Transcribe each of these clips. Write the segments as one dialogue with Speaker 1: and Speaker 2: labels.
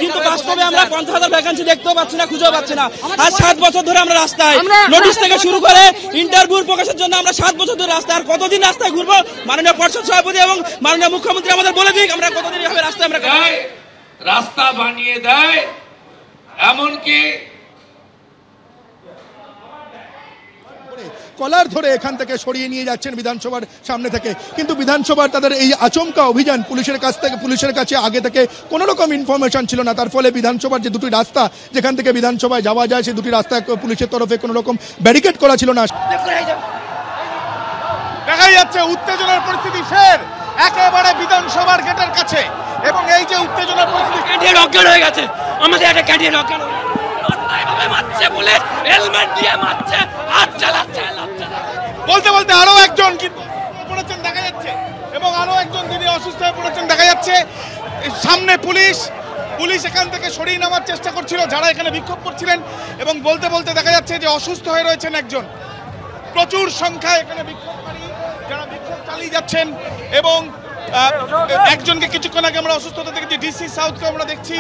Speaker 1: কিন্তু বাস্তবে আমরা 50,000 ভ্যাকেন্সি দেখতেও পাচ্ছি না, খুঁজেও পাচ্ছি না। আর 7 বছর ধরে আমরা রাস্তায়, নোটিশ থেকে শুরু করে ইন্টারভিউ প্রকাশের জন্য আমরা 7 বছর ধরে রাস্তায়। আর কতদিন রাস্তায় ঘুরবো? মাননীয় পর্ষদ সভাপতি এবং মাননীয় মুখ্যমন্ত্রী আমাদের বলে দিক আমরা কতদিন এভাবে রাস্তায় আমরা
Speaker 2: রাস্তা বানিয়ে দেয়, এমনকি
Speaker 3: কলার ধরে এখান থেকে সরিয়ে নিয়ে যাচ্ছেন বিধানসভার সামনে থেকে। কিন্তু বিধানসভার তাদের এই আচমকা অভিযান পুলিশের কাছে আগে থেকে কোনো রকম ইনফরমেশন ছিল না। তার ফলে বিধানসভার যে দুটি রাস্তা যেখান থেকে বিধানসভায় যাওয়া যায় সেই দুটি রাস্তা পুলিশের তরফে কোনো রকম ব্যারিকেড করা ছিল না।
Speaker 4: দেখা যাচ্ছে উত্তেজনার পরিস্থিতি ফের একেবারে বিধানসভার গেটের কাছে, এবং এই যে উত্তেজনার পরিস্থিতি
Speaker 1: ক্যান্ডিডেট অজ্ঞান হয়ে গেছে, আমাদের একটা ক্যান্ডিডেট অজ্ঞান হয়ে গেছে, মারছে পুলিশ, হেলমেট দিয়ে মারছে, হাত চালাচ্ছে।
Speaker 4: বলতে বলতে আরো একজন পড়েছেন দেখা যাচ্ছে, এবং আরো একজন যিনি অসুস্থ হয়ে পড়েছেন দেখা যাচ্ছে। সামনে পুলিশ এখান থেকে সরিয়ে নেওয়ার চেষ্টা করছিল যারা এখানে বিক্ষোভ করছিলেন, এবং বলতে বলতে দেখা যাচ্ছে যে অসুস্থ হয়ে রয়েছেন একজন। প্রচুর সংখ্যায় এখানে বিক্ষোভকারী যারা বিক্ষোভ চালিয়ে যাচ্ছেন, এবং একজনকে কিছুক্ষণ আগে আমরা অসুস্থতা দেখেছি, ডিসি সাউথকে আমরা দেখছি।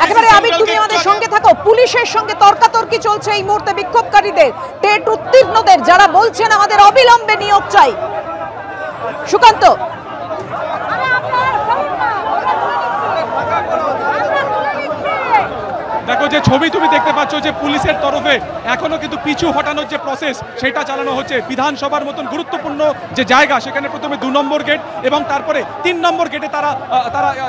Speaker 5: একেবারে আবির, তুমি আমাদের সঙ্গে থাকো। পুলিশের সঙ্গে তর্কাতর্কি চলছে এই মুহূর্তে বিক্ষোভকারীদের, টেট উত্তীর্ণদের, যারা বলছেন আমাদের অবিলম্বে নিয়োগ চাই। সুকান্ত,
Speaker 6: দেখো যে ছবি তুমি দেখতে পাচ্ছ যে পুলিশের তরফে এখনো কিন্তু পিছু হটানোর যে প্রসেস সেটা চালানো হচ্ছে। বিধানসভার মতন গুরুত্বপূর্ণ যে জায়গা সেখানে প্রথমে 2 নম্বর গেট এবং তারপরে 3 নম্বর গেটে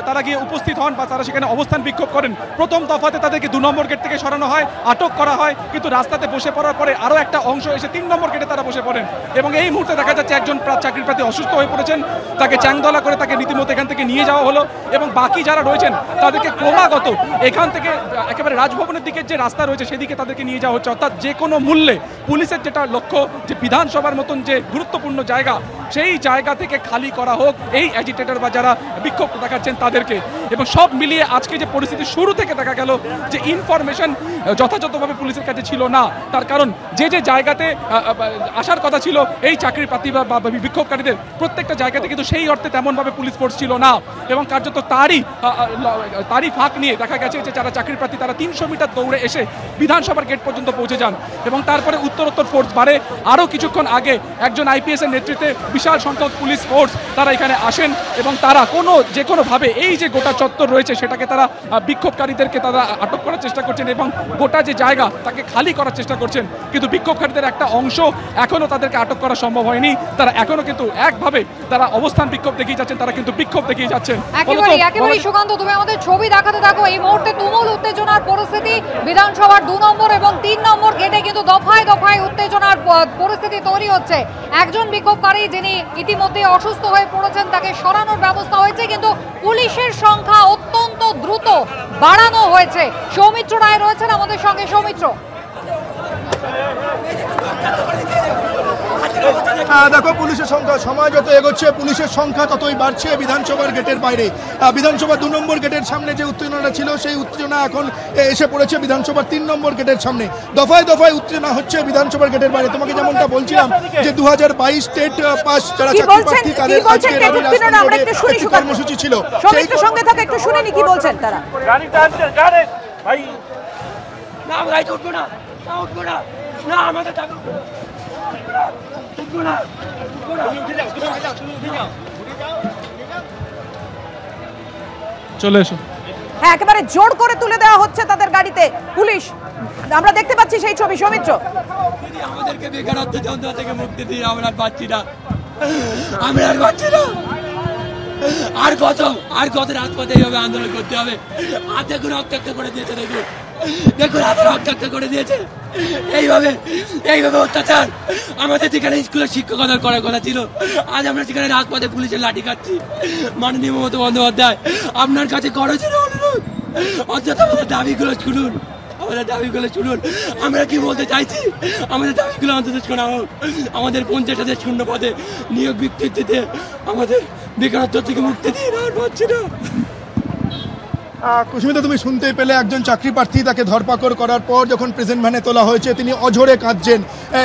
Speaker 6: তারা গিয়ে উপস্থিত হন বা তারা সেখানে অবস্থান বিক্ষোভ করেন। প্রথম দফাতে তাদেরকে 2 নম্বর গেট থেকে সরানো হয়, আটক করা হয়, কিন্তু রাস্তাতে বসে পড়ার পরে আরও একটা অংশ এসে 3 নম্বর গেটে তারা বসে পড়েন। এবং এই মুহূর্তে দেখা যাচ্ছে একজন চাকরির প্রার্থী অসুস্থ হয়ে পড়েছেন, তাকে চ্যাংদলা করে তাকে রীতিমতো এখান থেকে নিয়ে যাওয়া হলো, এবং বাকি যারা রয়েছেন তাদেরকে ক্রমাগত এখান থেকে একেবারে রাজভবনের দিকে যে রাস্তা রয়েছে সেদিকে তাদেরকে নিয়ে যাওয়া হচ্ছে। অর্থাৎ যে কোনো মূল্যে পুলিশের যেটা লক্ষ্য যে বিধানসভার মতন যে গুরুত্বপূর্ণ জায়গা সেই জায়গা থেকে খালি করা হোক এই অ্যাজিটেটর বা যারা বিক্ষোভ দেখাচ্ছেন তাদেরকে। এবং সব মিলিয়ে আজকে যে পরিস্থিতি শুরু থেকে দেখা গেল যে ইনফরমেশন যথাযথভাবে পুলিশের কাছে ছিল না, তার কারণ যে জায়গাতে আসার কথা ছিল এই চাকরির প্রার্থী বা বিক্ষোভকারীদের প্রত্যেকটা জায়গাতে কিন্তু সেই অর্থে তেমনভাবে পুলিশ ফোর্স ছিল না, এবং কার্যত তারই ফাঁক নিয়ে দেখা গেছে যে যারা চাকরির প্রার্থী তারা 300 মিটার দৌড়ে এসে বিধানসভার গেট পর্যন্ত পৌঁছে যান, এবং তারপরে উত্তরোত্তর ফোর্স বাড়ে। আরও কিছুক্ষণ আগে একজন আইপিএসের নেতৃত্বে বিশাল সংখ্যক পুলিশ ফোর্স তারা এখানে আসেন, এবং তারা যে কোনোভাবে এই যে গোটা চত্বর রয়েছে সেটাকে তারা বিক্ষোভকারীদেরকে তারা আটক করার চেষ্টা করছেন এবং গোটা যে জায়গা তাকে খালি করার চেষ্টা করছেন। কিন্তু বিক্ষোভকারীদের একটা অংশ এখনও তাদেরকে আটক করা সম্ভব হয়নি, তারা এখনও কিন্তু একভাবে তারা অবস্থান বিক্ষোভ দেখিয়ে যাচ্ছেন, তারা কিন্তু বিক্ষোভ দেখিয়ে যাচ্ছেন।
Speaker 5: একেবারেই সুকান্ত, তুমি আমাদের ছবি দেখাতে থাকো। এই মুহূর্তে তুমুল উত্তেজনার পরিস্থিতি বিধানসভার 2 নম্বর এবং 3 নম্বর গেটে, কিন্তু দফায় দফায় উত্তেজনার পরিস্থিতি তৈরি হচ্ছে। একজন বিক্ষোভকারী যিনি ইতিমধ্যে অসুস্থ হয়ে পড়েছেন তাকে সরানোর ব্যবস্থা হয়েছে, কিন্তু পুলিশের সংখ্যা অত্যন্ত দ্রুত বাড়ানো হয়েছে। সৌমিত্র রায় রয়েছেন আমাদের সঙ্গে। সৌমিত্র,
Speaker 3: দেখো পুলিশের সংখ্যা সময় যত এগোচ্ছে পুলিশের সংখ্যা ততই বাড়ছে বিধানসভার গেটের বাইরে। বিধানসভা 2 নম্বর গেটের সামনে যে উত্তেজনাটা ছিল সেই উত্তেজনা এখন এসে পড়েছে বিধানসভার 3 নম্বর গেটের সামনে। দফায় দফায় উত্তেজনা হচ্ছে বিধানসভার গেটের বাইরে। তোমাকে যেমনটা বলছিলাম যে 2022 স্টেট পাস যারা চাকরি প্রার্থী তাদের আজকে কর্মসূচি ছিল।
Speaker 5: সৌমিত্র সঙ্গে থাকে, একটু শুনে নি কি বলছেন তারা।
Speaker 6: চলে এসো।
Speaker 5: হ্যাঁ, একেবারে জোর করে তুলে দেওয়া হচ্ছে তাদের গাড়িতে পুলিশ, আমরা দেখতে পাচ্ছি সেই ছবি। সৌমিত্র,
Speaker 1: আমাদেরকে বেকারত্ব যন্ত্রণা থেকে মুক্তি দিয়ে আমরা আর পাচ্ছি না, আর কত রাজপথে এইভাবে আন্দোলন করতে হবে। হাতে করে রক্তাক্ত করে দিয়েছে, দেখুন হাতে রক্তাক্ত করে দিয়েছে। এইভাবে অত্যাচার আমাদের যেখানে স্কুলের শিক্ষকতার করার কথা ছিল, আজ আমরা সেখানে রাজপথে পুলিশের লাঠি খাচ্ছি। মাননীয় মমতা বন্দ্যোপাধ্যায়, আপনার কাছে করজোড়ে অনুরোধ, অন্তত আমাদের দাবিগুলো শুনুন, আমরা কি বলতে চাইছি, আমাদের দাবিগুলো অন্তত শোনা হোক। আমাদের 50,000 শূন্য পদে নিয়োগ বিজ্ঞপ্তিতে আমাদের বেকারত্ব থেকে মুক্তি দিয়ে আর পাচ্ছি না।
Speaker 3: কুসুমিতা, তুমি শুনতেই পেলে একজন চাকরি প্রার্থী, তাকে ধরপাকড় করার পর যখন প্রেজেন্ট ভ্যানে তোলা হয়েছে তিনি অঝরে কাঁদছেন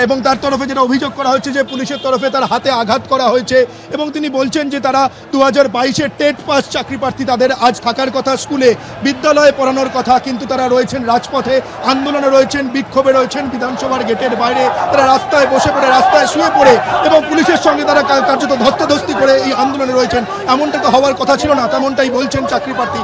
Speaker 3: এবং তার তরফে যেটা অভিযোগ করা হচ্ছে যে পুলিশের তরফে তার হাতে আঘাত করা হয়েছে এবং তিনি বলছেন যে তারা 2022-এর টেট পাস চাকরি প্রার্থী, তাদের আজ থাকার কথা স্কুলে, বিদ্যালয়ে পড়ানোর কথা, কিন্তু তারা রয়েছেন রাজপথে, আন্দোলনে রয়েছেন, বিক্ষোভে রয়েছেন, বিধানসভার গেটের বাইরে তারা রাস্তায় বসে পড়ে, রাস্তায় শুয়ে পড়ে এবং পুলিশের সঙ্গে তারা কার্যত ধস্তাধস্তি করে এই আন্দোলনে রয়েছেন। এমনটা তো হওয়ার কথা ছিল না, তেমনটাই বলছেন চাকরি প্রার্থী।